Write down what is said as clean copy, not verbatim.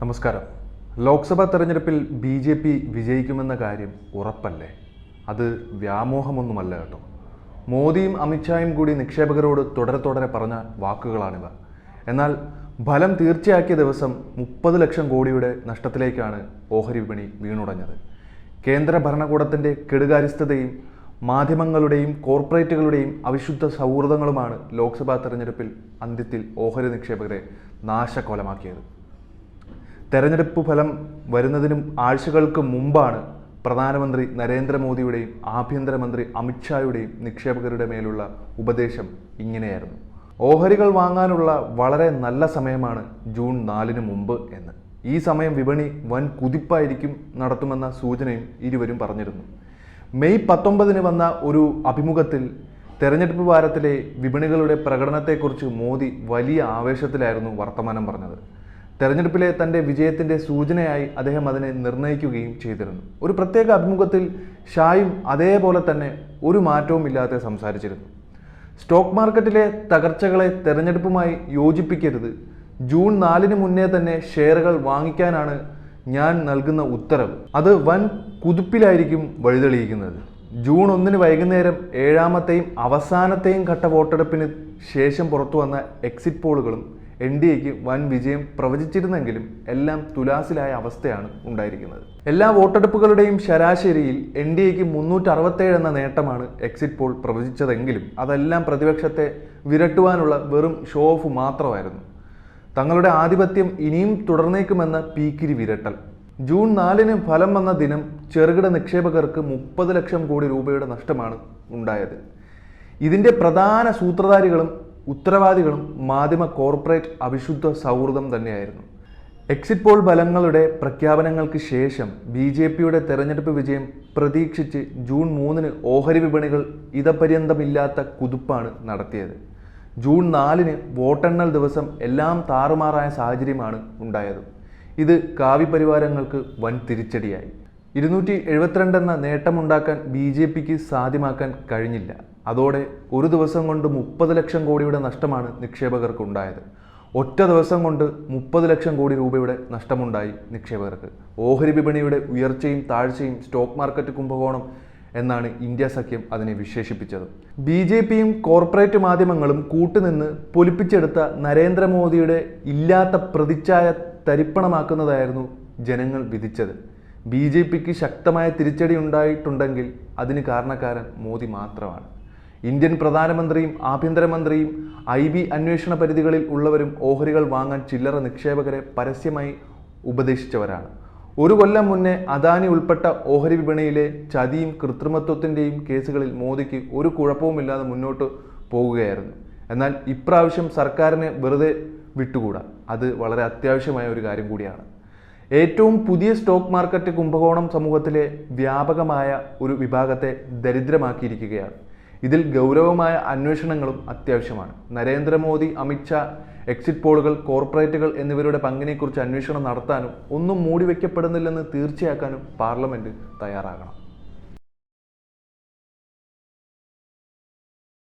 നമസ്കാരം. ലോക്സഭാ തെരഞ്ഞെടുപ്പിൽ BJP വിജയിക്കുമെന്ന കാര്യം ഉറപ്പല്ലേ? അത് വ്യാമോഹമൊന്നുമല്ല കേട്ടോ. മോദിയും അമിത്ഷായും കൂടി നിക്ഷേപകരോട് തുടരെ പറഞ്ഞ വാക്കുകളാണിവ. എന്നാൽ ഫലം തീർച്ചയാക്കിയ ദിവസം 30 ലക്ഷം കോടിയുടെ നഷ്ടത്തിലേക്കാണ് ഓഹരി വിപണി വീണുടഞ്ഞത്. കേന്ദ്ര ഭരണകൂടത്തിൻ്റെ കെടുകാര്യസ്ഥതയും മാധ്യമങ്ങളുടെയും കോർപ്പറേറ്റുകളുടെയും അവിശുദ്ധ സൗഹൃദങ്ങളുമാണ് ലോക്സഭാ തെരഞ്ഞെടുപ്പിൽ അന്ത്യത്തിൽ ഓഹരി നിക്ഷേപകരെ നാശകോലമാക്കിയത്. തെരഞ്ഞെടുപ്പ് ഫലം വരുന്നതിനും ആഴ്ചകൾക്ക് മുമ്പാണ് പ്രധാനമന്ത്രി നരേന്ദ്രമോദിയുടെയും ആഭ്യന്തരമന്ത്രി അമിത്ഷായുടെയും നിക്ഷേപകരുടെ മേലുള്ള ഉപദേശം ഇങ്ങനെയായിരുന്നു: ഓഹരികൾ വാങ്ങാനുള്ള വളരെ നല്ല സമയമാണ് ജൂൺ 4 മുമ്പ് എന്ന്. ഈ സമയം വിപണി വൻ കുതിപ്പായിരിക്കും നടത്തുമെന്ന സൂചനയും ഇരുവരും പറഞ്ഞിരുന്നു. മെയ് 19 വന്ന ഒരു അഭിമുഖത്തിൽ തെരഞ്ഞെടുപ്പ് വാരത്തിലെ വിപണികളുടെ പ്രകടനത്തെക്കുറിച്ച് മോദി വലിയ ആവേശത്തിലായിരുന്നു വർത്തമാനം പറഞ്ഞത്. തെരഞ്ഞെടുപ്പിലെ തൻ്റെ വിജയത്തിൻ്റെ സൂചനയായി അദ്ദേഹം അതിനെ നിർണ്ണയിക്കുകയും ചെയ്തിരുന്നു. ഒരു പ്രത്യേക അഭിമുഖത്തിൽ ഷായും അതേപോലെ തന്നെ ഒരു മാറ്റവും ഇല്ലാതെ സംസാരിച്ചിരുന്നു. സ്റ്റോക്ക് മാർക്കറ്റിലെ തകർച്ചകളെ തെരഞ്ഞെടുപ്പുമായി യോജിപ്പിക്കരുത്, ജൂൺ 4 മുന്നേ തന്നെ ഷെയറുകൾ വാങ്ങിക്കാനാണ് ഞാൻ നൽകുന്ന ഉത്തരവ്. അത് വൻ കുതിപ്പിലായിരിക്കും വഴിതെളിയിക്കുന്നത്. ജൂൺ 1 വൈകുന്നേരം 7ാമത്തെയും അവസാനത്തെയും ഘട്ട വോട്ടെടുപ്പിന് ശേഷം പുറത്തു വന്ന എക്സിറ്റ് പോളുകളും NDAക്ക് വൻ വിജയം പ്രവചിച്ചിരുന്നെങ്കിലും എല്ലാം തുലാസിലായ അവസ്ഥയാണ് ഉണ്ടായിരിക്കുന്നത്. എല്ലാ വോട്ടെടുപ്പുകളുടെയും ശരാശരിയിൽ NDAക്ക് 367 എന്ന നേട്ടമാണ് എക്സിറ്റ് പോൾ പ്രവചിച്ചതെങ്കിലും അതെല്ലാം പ്രതിപക്ഷത്തെ വിരട്ടുവാനുള്ള വെറും ഷോ ഓഫ് മാത്രമായിരുന്നു. തങ്ങളുടെ ആധിപത്യം ഇനിയും തുടർന്നേക്കുമെന്ന പീക്കിരി വിരട്ടൽ. ജൂൺ 4 ഫലം വന്ന ദിനം ചെറുകിട നിക്ഷേപകർക്ക് 30 ലക്ഷം കോടി രൂപയുടെ നഷ്ടമാണ് ഉണ്ടായത്. ഇതിൻ്റെ പ്രധാന സൂത്രധാരികളും ഉത്തരവാദികളും മാധ്യമ കോർപ്പറേറ്റ് അവിശുദ്ധ സൗഹൃദം തന്നെയായിരുന്നു. എക്സിറ്റ് പോൾ ഫലങ്ങളുടെ പ്രഖ്യാപനങ്ങൾക്ക് ശേഷം BJPയുടെ തെരഞ്ഞെടുപ്പ് വിജയം പ്രതീക്ഷിച്ച് ജൂൺ 3 ഓഹരി വിപണികൾ ഇതപര്യന്തമില്ലാത്ത കുതിപ്പാണ് നടത്തിയത്. ജൂൺ 4 വോട്ടെണ്ണൽ ദിവസം എല്ലാം താറുമാറായ സാഹചര്യമാണ് ഉണ്ടായത്. ഇത് കാവ്യ പരിവാരങ്ങൾക്ക് വൻ തിരിച്ചടിയായി. 272 എന്ന നേട്ടമുണ്ടാക്കാൻ BJPക്ക് സാധ്യമാക്കാൻ കഴിഞ്ഞില്ല. അതോടെ ഒരു ദിവസം കൊണ്ട് 30 ലക്ഷം കോടിയുടെ നഷ്ടമാണ് നിക്ഷേപകർക്ക് ഉണ്ടായത്. ഒറ്റ ദിവസം കൊണ്ട് 30 ലക്ഷം കോടി രൂപയുടെ നഷ്ടമുണ്ടായി നിക്ഷേപകർക്ക്. ഓഹരി വിപണിയുടെ ഉയർച്ചയും താഴ്ചയും സ്റ്റോക്ക് മാർക്കറ്റ് കുംഭകോണം എന്നാണ് ഇന്ത്യ സഖ്യം അതിനെ വിശേഷിപ്പിച്ചത്. BJPയും കോർപ്പറേറ്റ് മാധ്യമങ്ങളും കൂട്ടുനിന്ന് പൊലിപ്പിച്ചെടുത്ത നരേന്ദ്രമോദിയുടെ ഇല്ലാത്ത പ്രതിച്ഛായ തരിപ്പണമാക്കുന്നതായിരുന്നു ജനങ്ങൾ വിധിച്ചത്. BJPക്ക് ശക്തമായ തിരിച്ചടി ഉണ്ടായിട്ടുണ്ടെങ്കിൽ അതിന് കാരണക്കാരൻ മോദി മാത്രമാണ്. ഇന്ത്യൻ പ്രധാനമന്ത്രിയും ആഭ്യന്തരമന്ത്രിയും IB അന്വേഷണ പരിധികളിൽ ഉള്ളവരും ഓഹരികൾ വാങ്ങാൻ ചില്ലറ നിക്ഷേപകരെ പരസ്യമായി ഉപദേശിച്ചവരാണ്. ഒരു കൊല്ലം മുന്നേ അദാനി ഉൾപ്പെട്ട ഓഹരി വിപണിയിലെ ചതിയും കൃത്രിമത്വത്തിൻ്റെയും കേസുകളിൽ മോദിക്ക് ഒരു കുഴപ്പവുമില്ലാതെ മുന്നോട്ട് പോകുകയായിരുന്നു. എന്നാൽ ഇപ്രാവശ്യം സർക്കാരിനെ വെറുതെ വിട്ടുകൂടാ. അത് വളരെ അത്യാവശ്യമായ ഒരു കാര്യം കൂടിയാണ്. ഏറ്റവും പുതിയ സ്റ്റോക്ക് മാർക്കറ്റ് കുംഭകോണം സമൂഹത്തിലെ വ്യാപകമായ ഒരു വിഭാഗത്തെ ദരിദ്രമാക്കിയിരിക്കുകയാണ്. ഇതിൽ ഗൗരവമായ അന്വേഷണങ്ങളും അത്യാവശ്യമാണ്. നരേന്ദ്രമോദി, അമിത്ഷാ, എക്സിറ്റ് പോളുകൾ, കോർപ്പറേറ്റുകൾ എന്നിവരുടെ പങ്കിനെക്കുറിച്ച് അന്വേഷണം നടത്താനും ഒന്നും മൂടിവെക്കപ്പെടുന്നില്ലെന്ന് തീർച്ചയാക്കാനും പാർലമെന്റ് തയ്യാറാകണം.